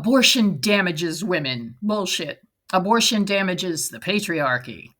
Abortion damages women. Bullshit. Abortion damages the patriarchy.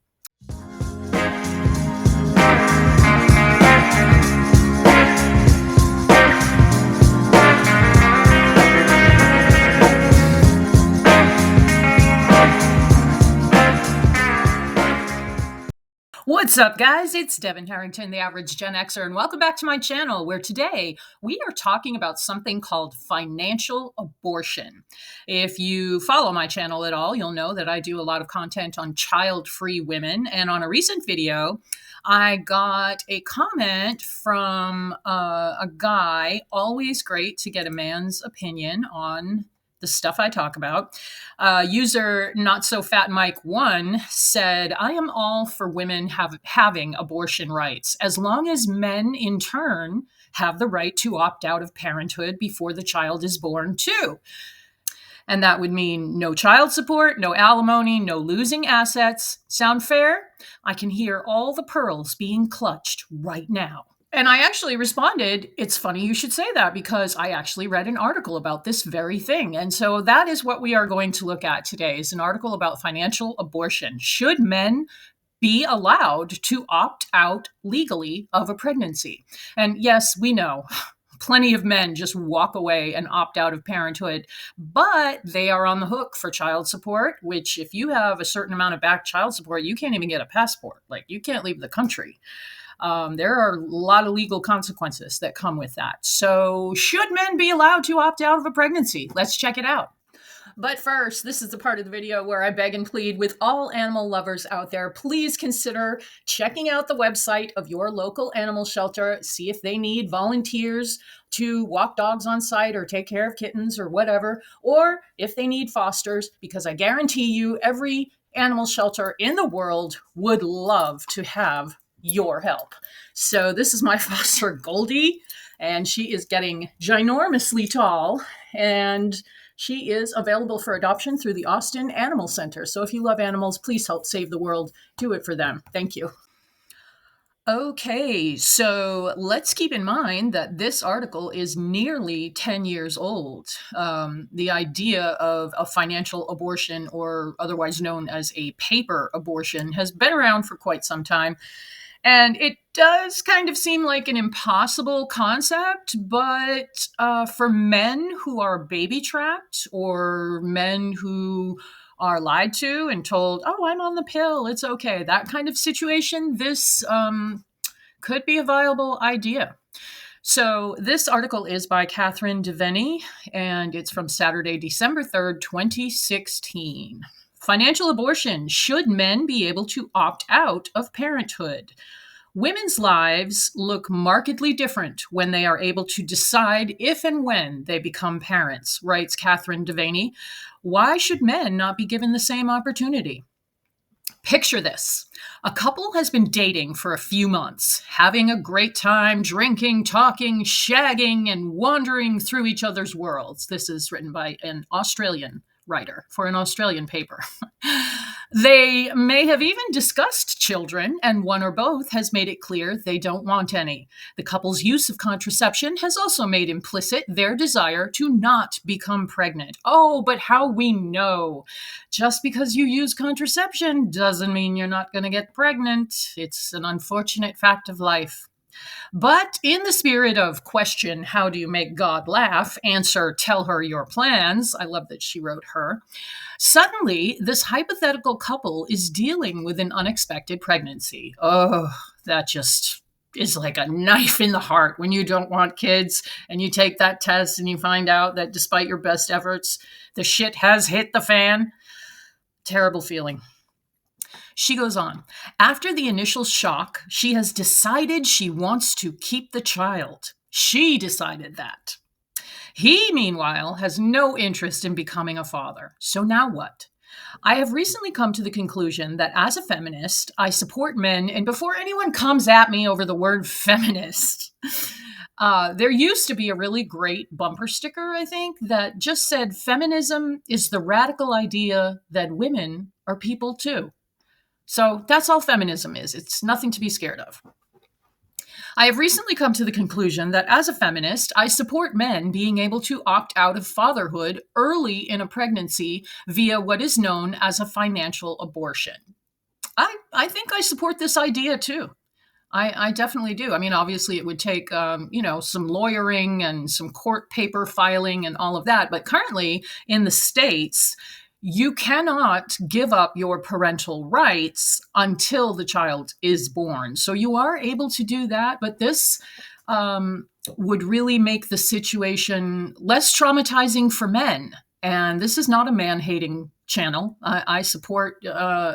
What's up, guys? It's Devin Harrington, the average Gen Xer, and welcome back to my channel, where today we are talking about something called financial abortion. If you follow my channel at all, you'll know that I do a lot of content on child-free women, and on a recent video, I got a comment from a guy. Always great to get a man's opinion on the stuff I talk about. User Not So Fat Mike 1 said, "I am all for women having abortion rights, as long as men in turn have the right to opt out of parenthood before the child is born too. And that would mean no child support, no alimony, no losing assets. Sound fair?" I can hear all the pearls being clutched right now. And I actually responded, "It's funny you should say that, because I actually read an article about this very thing." And so that is what we are going to look at today, is an article about financial abortion. Should men be allowed to opt out legally of a pregnancy? And yes, we know plenty of men just walk away and opt out of parenthood, but they are on the hook for child support, which if you have a certain amount of back child support, you can't even get a passport. Like, you can't leave the country. There are a lot of legal consequences that come with that. So should men be allowed to opt out of a pregnancy? Let's check it out. But first, this is the part of the video where I beg and plead with all animal lovers out there. Please consider checking out the website of your local animal shelter. See if they need volunteers to walk dogs on site or take care of kittens or whatever, or if they need fosters, because I guarantee you every animal shelter in the world would love to have your help. So this is my foster, Goldie, and she is getting ginormously tall, and she is available for adoption through the Austin Animal Center. So if you love animals, please help save the world. Do it for them. Thank you. Okay, so let's keep in mind that this article is nearly 10 years old. The idea of a financial abortion, or otherwise known as a paper abortion, has been around for quite some time. And it does kind of seem like an impossible concept, but for men who are baby trapped, or men who are lied to and told, "Oh, I'm on the pill, it's okay," that kind of situation, this could be a viable idea. So this article is by Catherine Deveny, and it's from Saturday, December 3rd, 2016. Financial abortion. Should men be able to opt out of parenthood? Women's lives look markedly different when they are able to decide if and when they become parents, writes Catherine Deveny. Why should men not be given the same opportunity? Picture this. A couple has been dating for a few months, having a great time, drinking, talking, shagging, and wandering through each other's worlds. This is written by an Australian writer for an Australian paper. They may have even discussed children, and one or both has made it clear they don't want any. The couple's use of contraception has also made implicit their desire to not become pregnant. Oh, but how we know. Just because you use contraception doesn't mean you're not going to get pregnant. It's an unfortunate fact of life. But in the spirit of question, how do you make God laugh? Answer, tell her your plans. I love that she wrote her. Suddenly, this hypothetical couple is dealing with an unexpected pregnancy. Oh, that just is like a knife in the heart when you don't want kids and you take that test and you find out that despite your best efforts, the shit has hit the fan. Terrible feeling. She goes on. After the initial shock, she has decided she wants to keep the child. She decided that. He, meanwhile, has no interest in becoming a father. So now what? I have recently come to the conclusion that as a feminist, I support men, and before anyone comes at me over the word feminist, there used to be a really great bumper sticker, I think, that just said, "Feminism is the radical idea that women are people too." So that's all feminism is. It's nothing to be scared of. I have recently come to the conclusion that as a feminist, I support men being able to opt out of fatherhood early in a pregnancy via what is known as a financial abortion. I think I support this idea too. I definitely do. I mean, obviously, it would take, some lawyering and some court paper filing and all of that. But currently in the States, you cannot give up your parental rights until the child is born. So you are able to do that. But this would really make the situation less traumatizing for men. And this is not a man hating channel. I support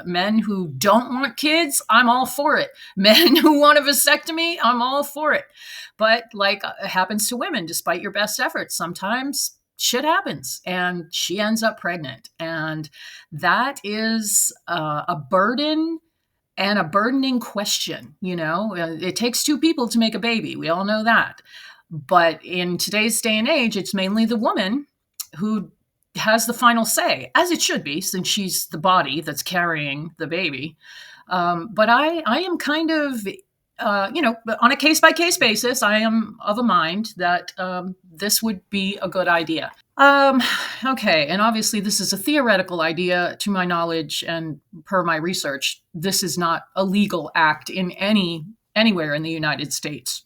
men who don't want kids. I'm all for it. Men who want a vasectomy, I'm all for it. But like it happens to women, despite your best efforts, sometimes shit happens and she ends up pregnant. And that is a burden and a burdening question. It takes two people to make a baby. We all know that. But in today's day and age, it's mainly the woman who has the final say, as it should be, since she's the body that's carrying the baby. But I am kind of, on a case-by-case basis, I am of a mind that this would be a good idea. Okay, and obviously this is a theoretical idea to my knowledge, and per my research, this is not a legal act in anywhere in the United States.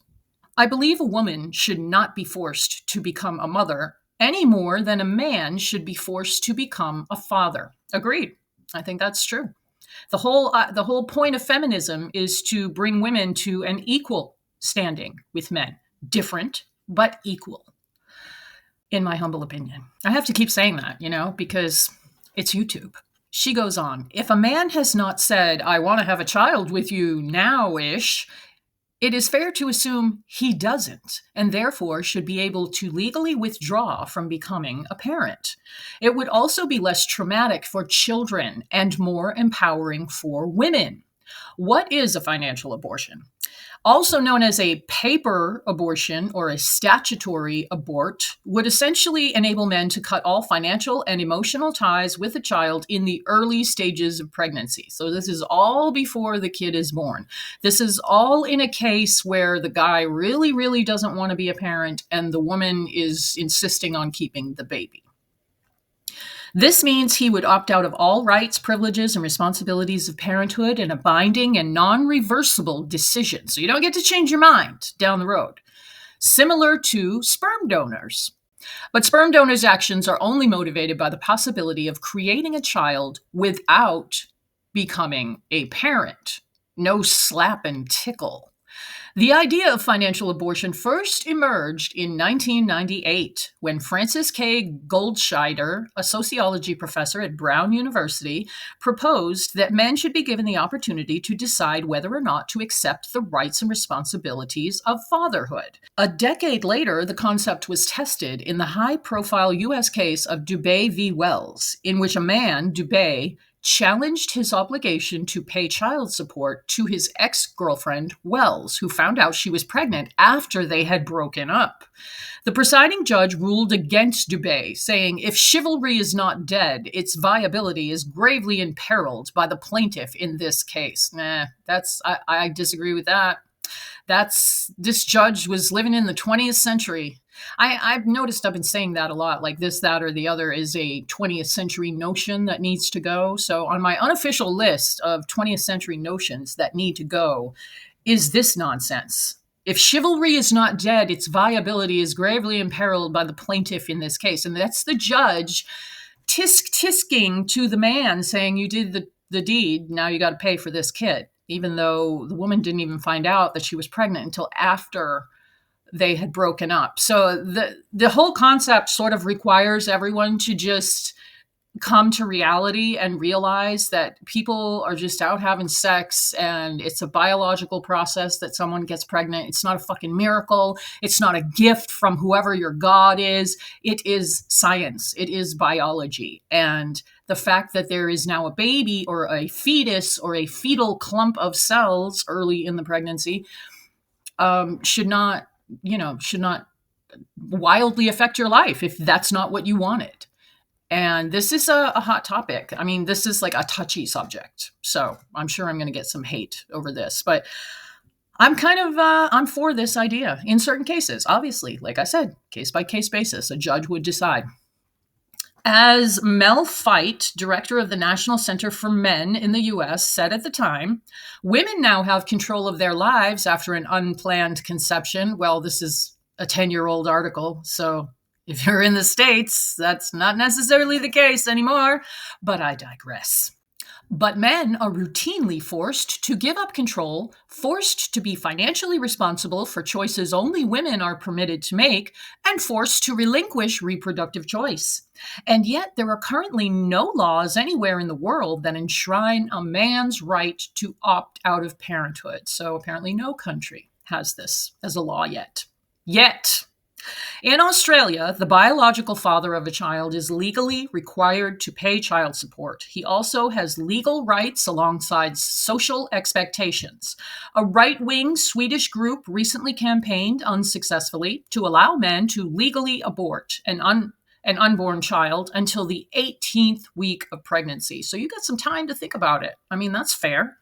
I believe a woman should not be forced to become a mother any more than a man should be forced to become a father. Agreed. I think that's true. The whole point of feminism is to bring women to an equal standing with men. Different, but equal, in my humble opinion. I have to keep saying that, because it's YouTube. She goes on, if a man has not said, I want to have a child with you now-ish, it is fair to assume he doesn't, and therefore should be able to legally withdraw from becoming a parent. It would also be less traumatic for children and more empowering for women. What is a financial abortion? Also known as a paper abortion or a statutory abort, would essentially enable men to cut all financial and emotional ties with a child in the early stages of pregnancy. So this is all before the kid is born. This is all in a case where the guy really, really doesn't want to be a parent and the woman is insisting on keeping the baby. This means he would opt out of all rights, privileges, and responsibilities of parenthood in a binding and non-reversible decision. So you don't get to change your mind down the road. Similar to sperm donors. But sperm donors' actions are only motivated by the possibility of creating a child without becoming a parent. No slap and tickle. The idea of financial abortion first emerged in 1998 when Francis K. Goldscheider, a sociology professor at Brown University, proposed that men should be given the opportunity to decide whether or not to accept the rights and responsibilities of fatherhood. A decade later, the concept was tested in the high-profile U.S. case of Dubé v. Wells, in which a man, Dubé, challenged his obligation to pay child support to his ex-girlfriend, Wells, who found out she was pregnant after they had broken up. The presiding judge ruled against Dubé, saying, if chivalry is not dead, its viability is gravely imperiled by the plaintiff in this case. I disagree with that. This judge was living in the 20th century. I've noticed I've been saying that a lot, like this, that, or the other is a 20th century notion that needs to go. So on my unofficial list of 20th century notions that need to go is this nonsense. If chivalry is not dead, its viability is gravely imperiled by the plaintiff in this case. And that's the judge tisking to the man saying, you did the deed, now you got to pay for this kid, even though the woman didn't even find out that she was pregnant until after they had broken up. So the whole concept sort of requires everyone to just come to reality and realize that people are just out having sex and it's a biological process that someone gets pregnant. It's not a fucking miracle. It's not a gift from whoever your God is. It is science. It is biology. And the fact that there is now a baby or a fetus or a fetal clump of cells early in the pregnancy should not wildly affect your life if that's not what you wanted. And this is a hot topic. I mean, this is like a touchy subject. So I'm sure I'm going to get some hate over this. But I'm for this idea in certain cases. Obviously, like I said, case by case basis, a judge would decide. As Mel Feit, director of the National Center for Men in the US, said at the time, women now have control of their lives after an unplanned conception. Well, this is a 10-year-old article, so if you're in the States, that's not necessarily the case anymore, but I digress. But men are routinely forced to give up control, forced to be financially responsible for choices only women are permitted to make, and forced to relinquish reproductive choice. And yet, there are currently no laws anywhere in the world that enshrine a man's right to opt out of parenthood. So apparently, no country has this as a law yet. Yet. In Australia, the biological father of a child is legally required to pay child support. He also has legal rights alongside social expectations. A right-wing Swedish group recently campaigned unsuccessfully to allow men to legally abort an unborn child until the 18th week of pregnancy. So you got some time to think about it. I mean, that's fair.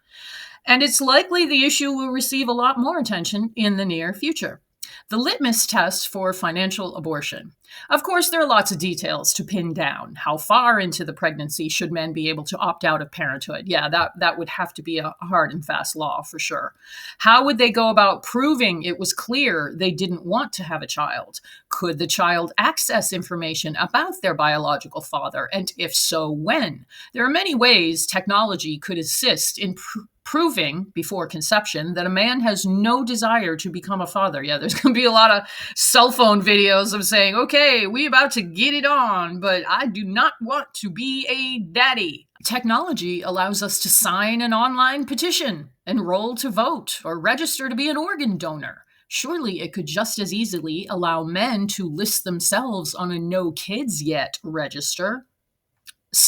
And it's likely the issue will receive a lot more attention in the near future. The litmus test for financial abortion. Of course, there are lots of details to pin down. How far into the pregnancy should men be able to opt out of parenthood? Yeah, that would have to be a hard and fast law for sure. How would they go about proving it was clear they didn't want to have a child? Could the child access information about their biological father? And if so, when? There are many ways technology could assist in proving before conception that a man has no desire to become a father. Yeah, there's going to be a lot of cell phone videos of saying, okay, we about to get it on, but I do not want to be a daddy. Technology allows us to sign an online petition, enroll to vote, or register to be an organ donor. Surely it could just as easily allow men to list themselves on a no kids yet register.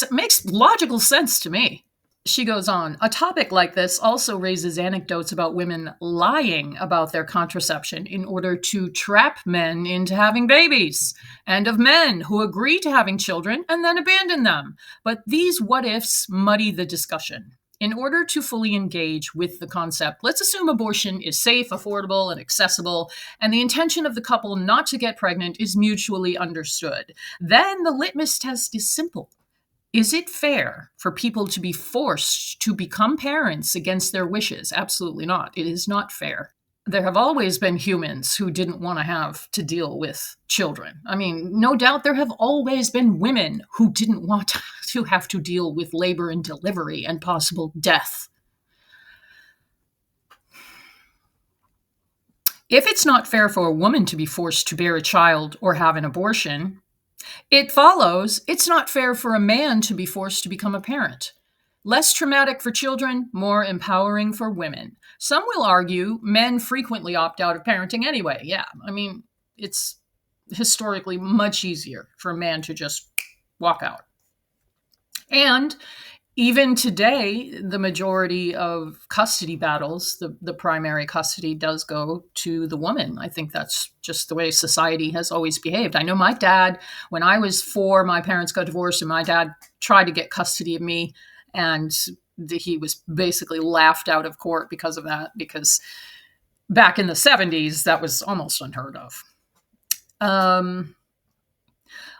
Makes logical sense to me. She goes on, a topic like this also raises anecdotes about women lying about their contraception in order to trap men into having babies, and of men who agree to having children and then abandon them. But these what ifs muddy the discussion. In order to fully engage with the concept, let's assume abortion is safe, affordable, and accessible, and the intention of the couple not to get pregnant is mutually understood. Then the litmus test is simple. Is it fair for people to be forced to become parents against their wishes? Absolutely not. It is not fair. There have always been humans who didn't want to have to deal with children. I mean, no doubt there have always been women who didn't want to have to deal with labor and delivery and possible death. If it's not fair for a woman to be forced to bear a child or have an abortion, it follows it's not fair for a man to be forced to become a parent. Less traumatic for children, more empowering for women. Some will argue men frequently opt out of parenting anyway. Yeah, I mean, it's historically much easier for a man to just walk out. And even today, the majority of custody battles, the primary custody does go to the woman. I think that's just the way society has always behaved. I know my dad, when I was 4, my parents got divorced and my dad tried to get custody of me, and he was basically laughed out of court because of that, because back in the 70s, that was almost unheard of.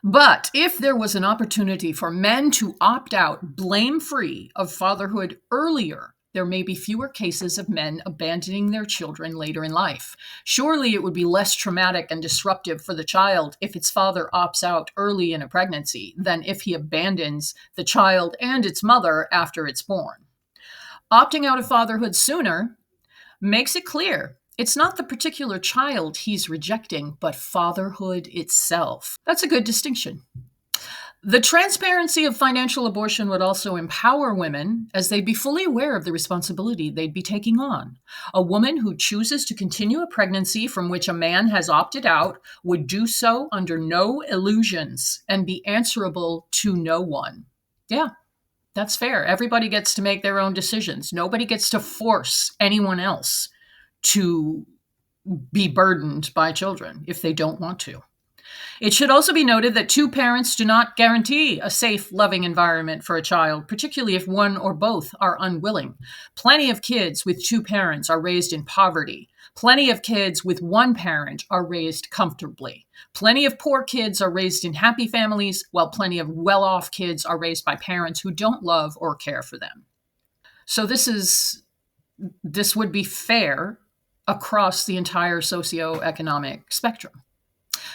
But if there was an opportunity for men to opt out blame-free of fatherhood earlier, there may be fewer cases of men abandoning their children later in life. Surely it would be less traumatic and disruptive for the child if its father opts out early in a pregnancy than if he abandons the child and its mother after it's born. Opting out of fatherhood sooner makes it clear it's not the particular child he's rejecting, but fatherhood itself. That's a good distinction. The transparency of financial abortion would also empower women, as they'd be fully aware of the responsibility they'd be taking on. A woman who chooses to continue a pregnancy from which a man has opted out would do so under no illusions and be answerable to no one. Yeah, that's fair. Everybody gets to make their own decisions. Nobody gets to force anyone else to be burdened by children if they don't want to. It should also be noted that two parents do not guarantee a safe, loving environment for a child, particularly if one or both are unwilling. Plenty of kids with two parents are raised in poverty. Plenty of kids with one parent are raised comfortably. Plenty of poor kids are raised in happy families, while plenty of well-off kids are raised by parents who don't love or care for them. So this would be fair across the entire socioeconomic spectrum.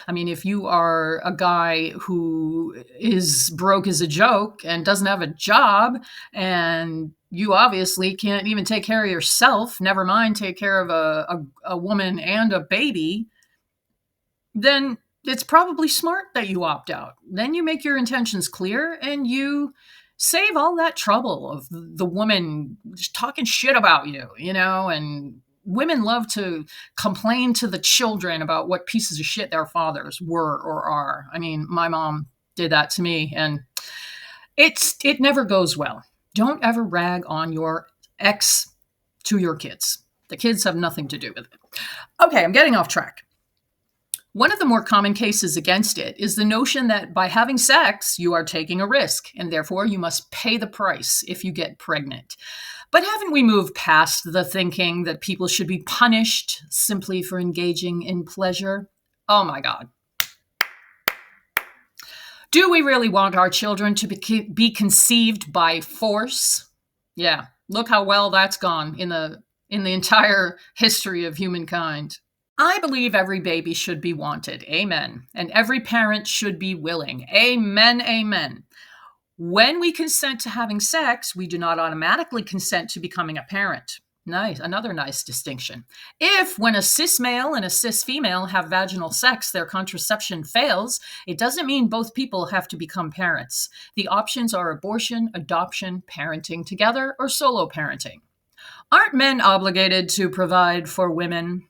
I mean, if you are a guy who is broke as a joke and doesn't have a job, and you obviously can't even take care of yourself, never mind take care of a woman and a baby, then it's probably smart that you opt out. Then you make your intentions clear and you save all that trouble of the woman just talking shit about you, and women love to complain to the children about what pieces of shit their fathers were or are. I mean, my mom did that to me, and it never goes well. Don't ever rag on your ex to your kids. The kids have nothing to do with it. Okay, I'm getting off track. One of the more common cases against it is the notion that by having sex, you are taking a risk, and therefore you must pay the price if you get pregnant. But haven't we moved past the thinking that people should be punished simply for engaging in pleasure? Oh my God. Do we really want our children to be conceived by force? Yeah, look how well that's gone in the entire history of humankind. I believe every baby should be wanted. Amen. And every parent should be willing. Amen. Amen. When we consent to having sex, we do not automatically consent to becoming a parent. Nice. Another nice distinction. If, when a cis male and a cis female have vaginal sex, their contraception fails, it doesn't mean both people have to become parents. The options are abortion, adoption, parenting together, or solo parenting. Aren't men obligated to provide for women?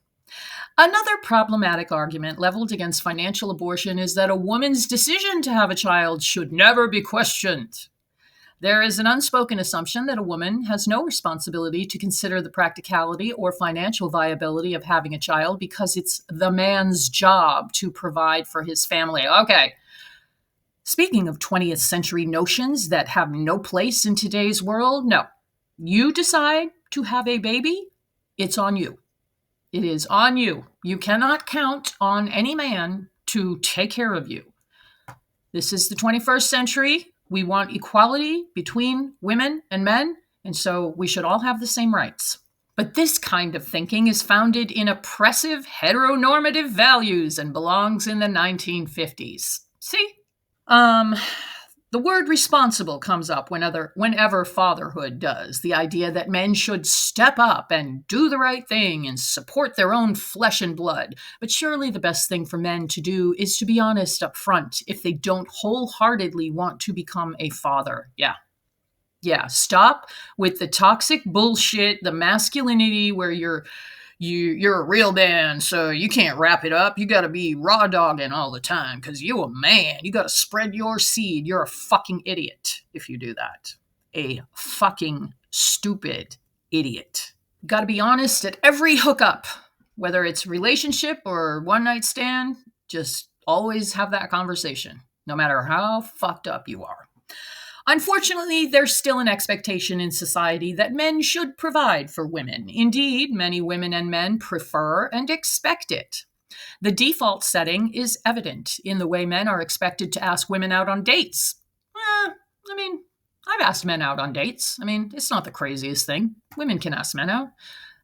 Another problematic argument leveled against financial abortion is that a woman's decision to have a child should never be questioned. There is an unspoken assumption that a woman has no responsibility to consider the practicality or financial viability of having a child because it's the man's job to provide for his family. Okay. Speaking of 20th century notions that have no place in today's world, no. You decide to have a baby, it's on you. It is on you. You cannot count on any man to take care of you. This is the 21st century. We want equality between women and men, and so we should all have the same rights. But this kind of thinking is founded in oppressive heteronormative values and belongs in the 1950s. See? The word responsible comes up whenever fatherhood does. The idea that men should step up and do the right thing and support their own flesh and blood. But surely the best thing for men to do is to be honest up front if they don't wholeheartedly want to become a father. Yeah, stop with the toxic bullshit, the masculinity where you're a real man, so you can't wrap it up. You got to be raw dogging all the time because you a man. You got to spread your seed. You're a fucking idiot if you do that. A fucking stupid idiot. Got to be honest at every hookup, whether it's relationship or one night stand. Just always have that conversation, no matter how fucked up you are. Unfortunately, there's still an expectation in society that men should provide for women. Indeed, many women and men prefer and expect it. The default setting is evident in the way men are expected to ask women out on dates. I've asked men out on dates. It's not the craziest thing. Women can ask men out.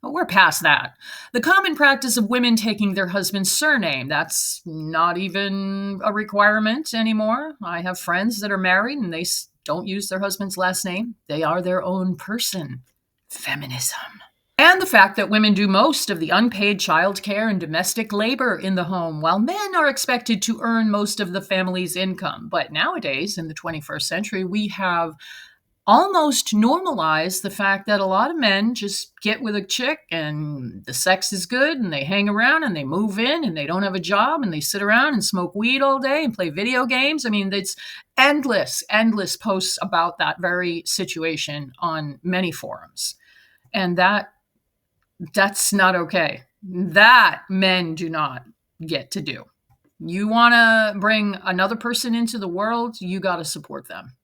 But we're past that. The common practice of women taking their husband's surname, that's not even a requirement anymore. I have friends that are married and they don't use their husband's last name. They are their own person. Feminism. And the fact that women do most of the unpaid childcare and domestic labor in the home, while men are expected to earn most of the family's income. But nowadays, in the 21st century, we have almost normalized the fact that a lot of men just get with a chick and the sex is good and they hang around and they move in and they don't have a job and they sit around and smoke weed all day and play video games. It's endless posts about that very situation on many forums. And that's not okay. That men do not get to do. You want to bring another person into the world, you got to support them.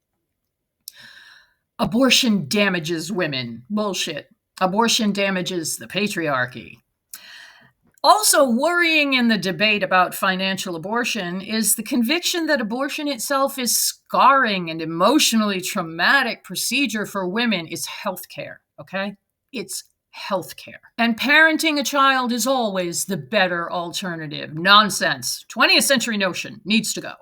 Abortion damages women. Bullshit. Abortion damages the patriarchy. Also worrying in the debate about financial abortion is the conviction that abortion itself is scarring and emotionally traumatic procedure for women. It's healthcare, okay? It's healthcare. And parenting a child is always the better alternative. Nonsense. 20th century notion needs to go.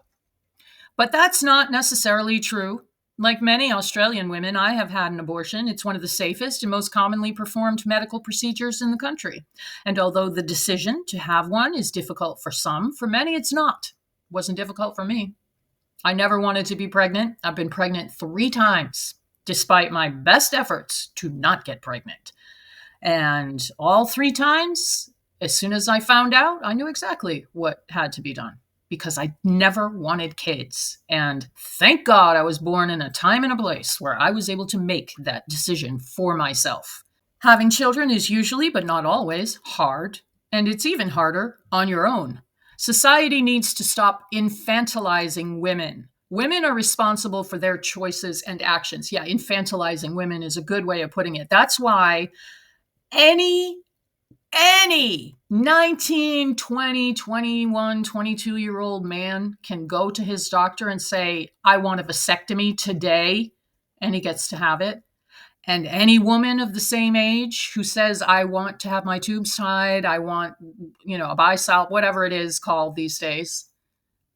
But that's not necessarily true. Like many Australian women, I have had an abortion. It's one of the safest and most commonly performed medical procedures in the country. And although the decision to have one is difficult for some, for many it's not. It wasn't difficult for me. I never wanted to be pregnant. I've been pregnant 3 times, despite my best efforts to not get pregnant. And all 3 times, as soon as I found out, I knew exactly what had to be done, because I never wanted kids. And thank God I was born in a time and a place where I was able to make that decision for myself. Having children is usually, but not always, hard. And it's even harder on your own. Society needs to stop infantilizing women. Women are responsible for their choices and actions. Yeah, infantilizing women is a good way of putting it. That's why any 19, 20, 21, 22-year-old man can go to his doctor and say, I want a vasectomy today, and he gets to have it. And any woman of the same age who says, I want to have my tubes tied, I want, a bisal, whatever it is called these days,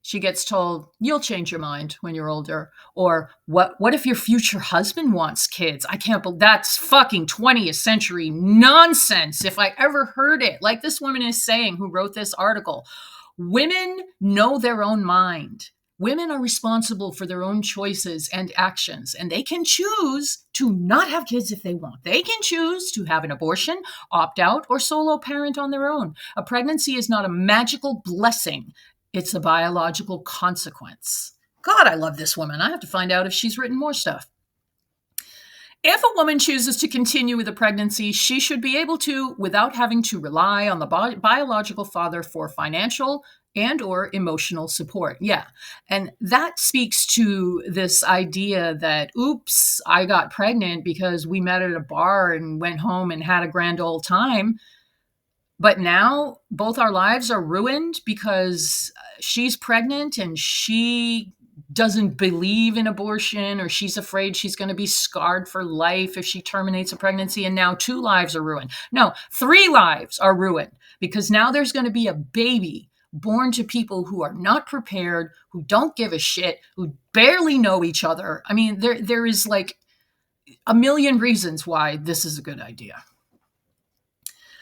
she gets told, you'll change your mind when you're older. Or what if your future husband wants kids? I can't believe that's fucking 20th century nonsense if I ever heard it. Like this woman is saying who wrote this article. Women know their own mind. Women are responsible for their own choices and actions, and they can choose to not have kids if they want. They can choose to have an abortion, opt out, or solo parent on their own. A pregnancy is not a magical blessing. It's a biological consequence. God, I love this woman. I have to find out if she's written more stuff. If a woman chooses to continue with a pregnancy, she should be able to without having to rely on the biological father for financial and or emotional support. Yeah. And that speaks to this idea that, oops, I got pregnant because we met at a bar and went home and had a grand old time. But now both our lives are ruined because she's pregnant and she doesn't believe in abortion, or she's afraid she's going to be scarred for life if she terminates a pregnancy. And now 2 lives are ruined. No, 3 lives are ruined because now there's going to be a baby born to people who are not prepared, who don't give a shit, who barely know each other. I mean, there is like a million reasons why this is a good idea.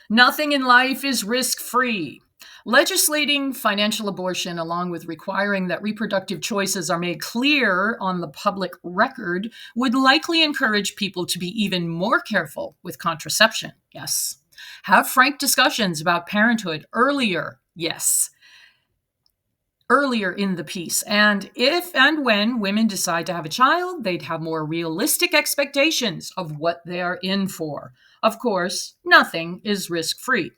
Nothing in life is risk-free. Legislating financial abortion, along with requiring that reproductive choices are made clear on the public record, would likely encourage people to be even more careful with contraception. Yes. Have frank discussions about parenthood earlier. Yes. Earlier in the piece. And if and when women decide to have a child, they'd have more realistic expectations of what they are in for. Of course, nothing is risk-free.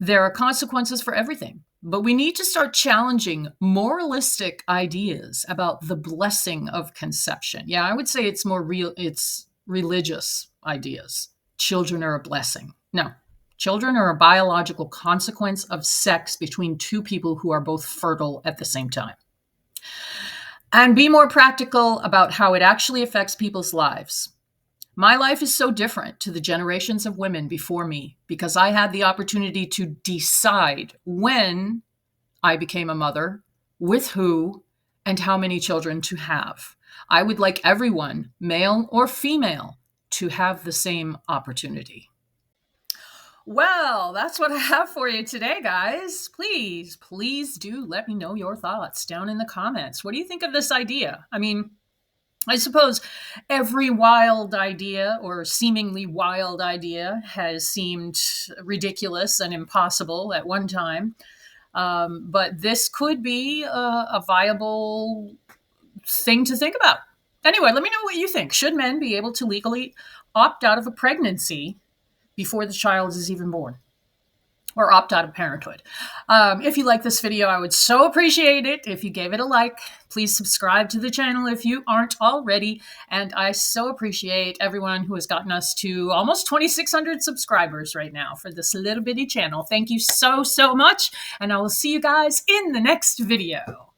There are consequences for everything, but we need to start challenging moralistic ideas about the blessing of conception. Yeah, I would say it's it's religious ideas. Children are a blessing. No, children are a biological consequence of sex between 2 people who are both fertile at the same time. And be more practical about how it actually affects people's lives. My life is so different to the generations of women before me because I had the opportunity to decide when I became a mother, with who, and how many children to have. I would like everyone, male or female, to have the same opportunity. Well, that's what I have for you today, guys. Please do let me know your thoughts down in the comments. What do you think of this idea? I mean, I suppose every wild idea or seemingly wild idea has seemed ridiculous and impossible at one time. But this could be a viable thing to think about. Anyway, let me know what you think. Should men be able to legally opt out of a pregnancy before the child is even born? or opt out of parenthood. If you like this video, I would so appreciate it if you gave it a like. Please subscribe to the channel if you aren't already. And I so appreciate everyone who has gotten us to almost 2,600 subscribers right now for this little bitty channel. Thank you so, so much. And I will see you guys in the next video.